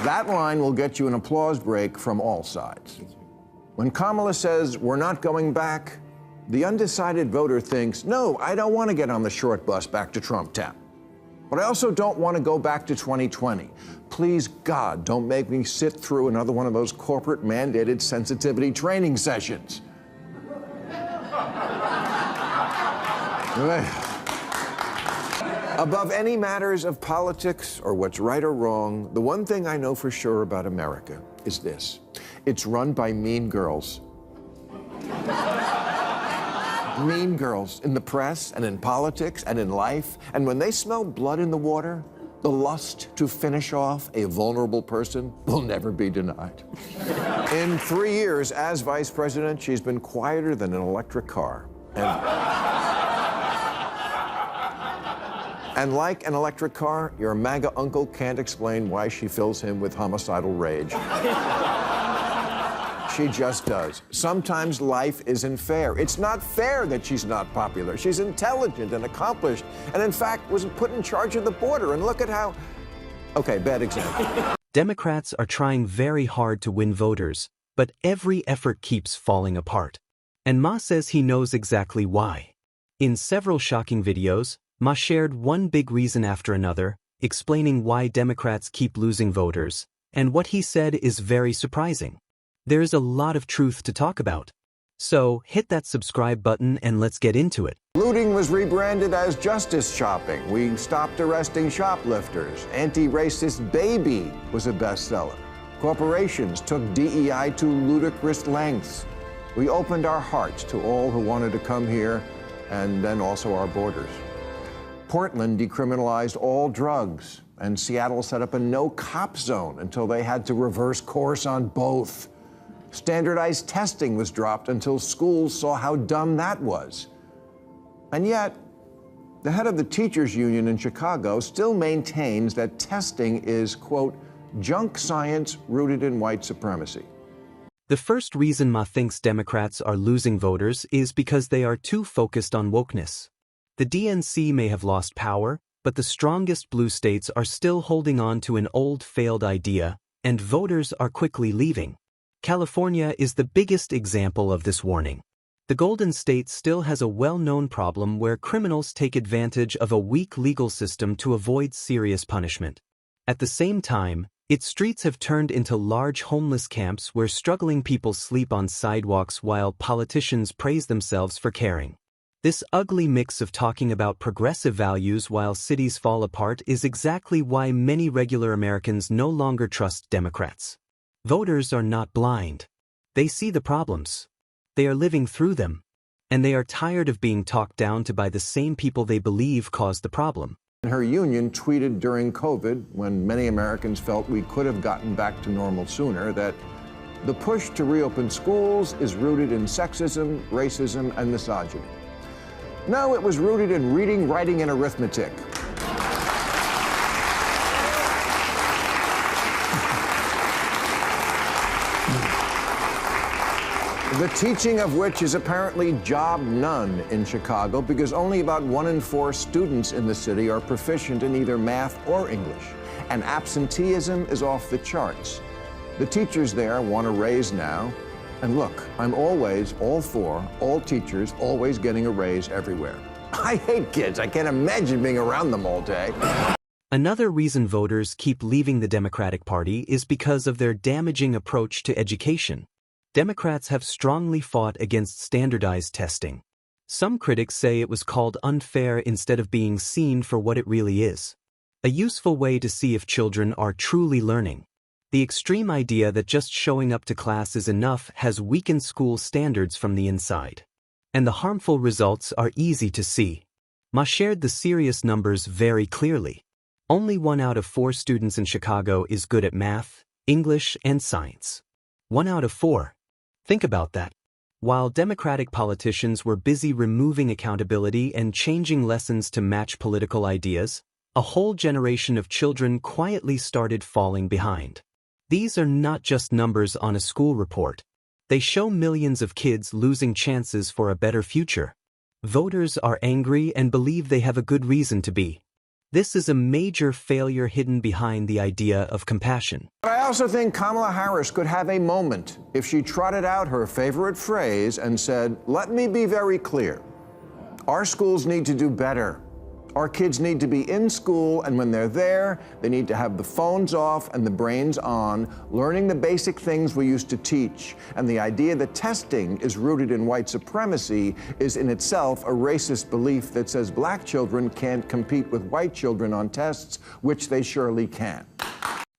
That line will get you an applause break from all sides. When Kamala says, "We're not going back," the undecided voter thinks, "No, I don't want to get on the short bus back to Trump Town. But I also don't want to go back to 2020. Please, God, don't make me sit through another one of those corporate mandated sensitivity training sessions." Above any matters of politics or what's right or wrong, the one thing I know for sure about America is this: it's run by mean girls. Mean girls in the press and in politics and in life. And when they smell blood in the water, the lust to finish off a vulnerable person will never be denied. In 3 years as vice president, she's been quieter than an electric car. And like an electric car, your MAGA uncle can't explain why she fills him with homicidal rage. She just does. Sometimes life isn't fair. It's not fair that she's not popular. She's intelligent and accomplished, and in fact was put in charge of the border. And look at how... Okay, bad example. Democrats are trying very hard to win voters, but every effort keeps falling apart. And Ma says he knows exactly why. In several shocking videos, Ma shared one big reason after another, explaining why Democrats keep losing voters, and what he said is very surprising. There's a lot of truth to talk about. So, hit that subscribe button and let's get into it. Looting was rebranded as justice shopping. We stopped arresting shoplifters. Anti-racist baby was a bestseller. Corporations took DEI to ludicrous lengths. We opened our hearts to all who wanted to come here, and then also our borders. Portland decriminalized all drugs, and Seattle set up a no-cop zone until they had to reverse course on both. Standardized testing was dropped until schools saw how dumb that was. And yet, the head of the teachers union in Chicago still maintains that testing is, quote, junk science rooted in white supremacy. The first reason Ma thinks Democrats are losing voters is because they are too focused on wokeness. The DNC may have lost power, but the strongest blue states are still holding on to an old failed idea, and voters are quickly leaving. California is the biggest example of this warning. The Golden State still has a well-known problem where criminals take advantage of a weak legal system to avoid serious punishment. At the same time, its streets have turned into large homeless camps where struggling people sleep on sidewalks while politicians praise themselves for caring. This ugly mix of talking about progressive values while cities fall apart is exactly why many regular Americans no longer trust Democrats. Voters are not blind. They see the problems. They are living through them. And they are tired of being talked down to by the same people they believe caused the problem. Her union tweeted during COVID, when many Americans felt we could have gotten back to normal sooner, that the push to reopen schools is rooted in sexism, racism, and misogyny. No, it was rooted in reading, writing, and arithmetic. The teaching of which is apparently job none in Chicago, because only about 1 in 4 students in the city are proficient in either math or English, and absenteeism is off the charts. The teachers there want a raise now, and look, I'm always all for all teachers always getting a raise everywhere. I hate kids. I can't imagine being around them all day. Another reason voters keep leaving the Democratic Party is because of their damaging approach to education. Democrats have strongly fought against standardized testing. Some critics say it was called unfair instead of being seen for what it really is. A useful way to see if children are truly learning. The extreme idea that just showing up to class is enough has weakened school standards from the inside. And the harmful results are easy to see. Ma shared the serious numbers very clearly. Only 1 out of 4 students in Chicago is good at math, English, and science. 1 out of 4. Think about that. While Democratic politicians were busy removing accountability and changing lessons to match political ideas, a whole generation of children quietly started falling behind. These are not just numbers on a school report. They show millions of kids losing chances for a better future. Voters are angry and believe they have a good reason to be. This is a major failure hidden behind the idea of compassion. I also think Kamala Harris could have a moment if she trotted out her favorite phrase and said, "Let me be very clear. Our schools need to do better. Our kids need to be in school, and when they're there, they need to have the phones off and the brains on, learning the basic things we used to teach. And the idea that testing is rooted in white supremacy is in itself a racist belief that says black children can't compete with white children on tests, which they surely can."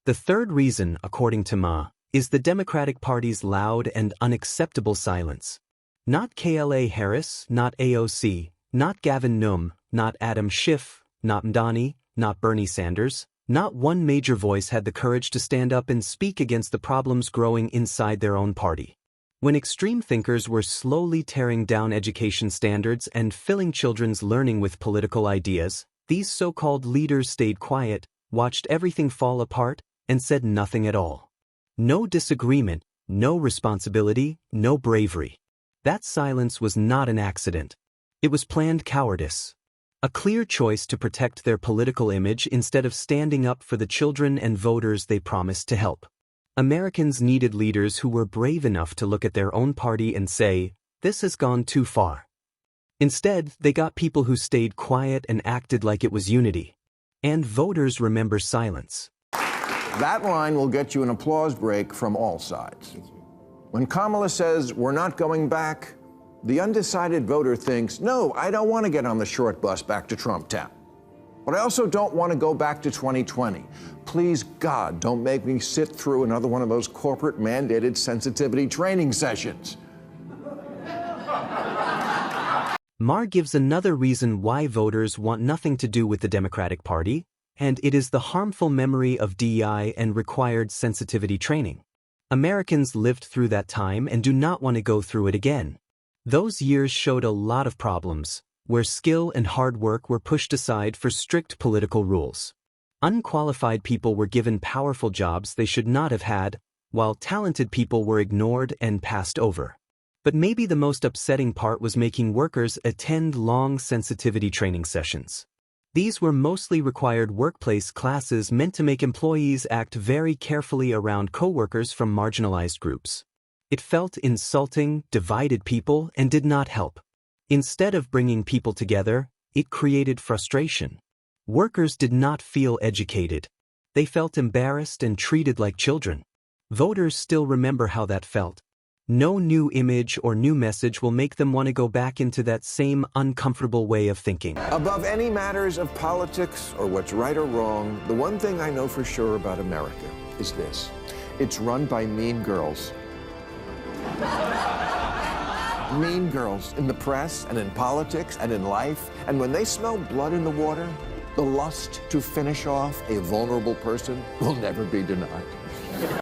The third reason, according to Ma, is the Democratic Party's loud and unacceptable silence. Not Kamala Harris, not AOC, not Gavin Newsom, not Adam Schiff, not Mdani, not Bernie Sanders. Not one major voice had the courage to stand up and speak against the problems growing inside their own party. When extreme thinkers were slowly tearing down education standards and filling children's learning with political ideas, these so-called leaders stayed quiet, watched everything fall apart, and said nothing at all. No disagreement, no responsibility, no bravery. That silence was not an accident. It was planned cowardice. A clear choice to protect their political image instead of standing up for the children and voters they promised to help. Americans needed leaders who were brave enough to look at their own party and say, "This has gone too far." Instead, they got people who stayed quiet and acted like it was unity. And voters remember silence. That line will get you an applause break from all sides. When Kamala says, "We're not going back," the undecided voter thinks, "No, I don't want to get on the short bus back to Trump Town. But I also don't want to go back to 2020. Please, God, don't make me sit through another one of those corporate mandated sensitivity training sessions." Maher gives another reason why voters want nothing to do with the Democratic Party, and it is the harmful memory of DEI and required sensitivity training. Americans lived through that time and do not want to go through it again. Those years showed a lot of problems, where skill and hard work were pushed aside for strict political rules. Unqualified people were given powerful jobs they should not have had, while talented people were ignored and passed over. But maybe the most upsetting part was making workers attend long sensitivity training sessions. These were mostly required workplace classes meant to make employees act very carefully around coworkers from marginalized groups. It felt insulting, divided people, and did not help. Instead of bringing people together, it created frustration. Workers did not feel educated. They felt embarrassed and treated like children. Voters still remember how that felt. No new image or new message will make them want to go back into that same uncomfortable way of thinking. Above any matters of politics or what's right or wrong, the one thing I know for sure about America is this: it's run by mean girls. Mean girls in the press and in politics and in life, and when they smell blood in the water, the lust to finish off a vulnerable person will never be denied.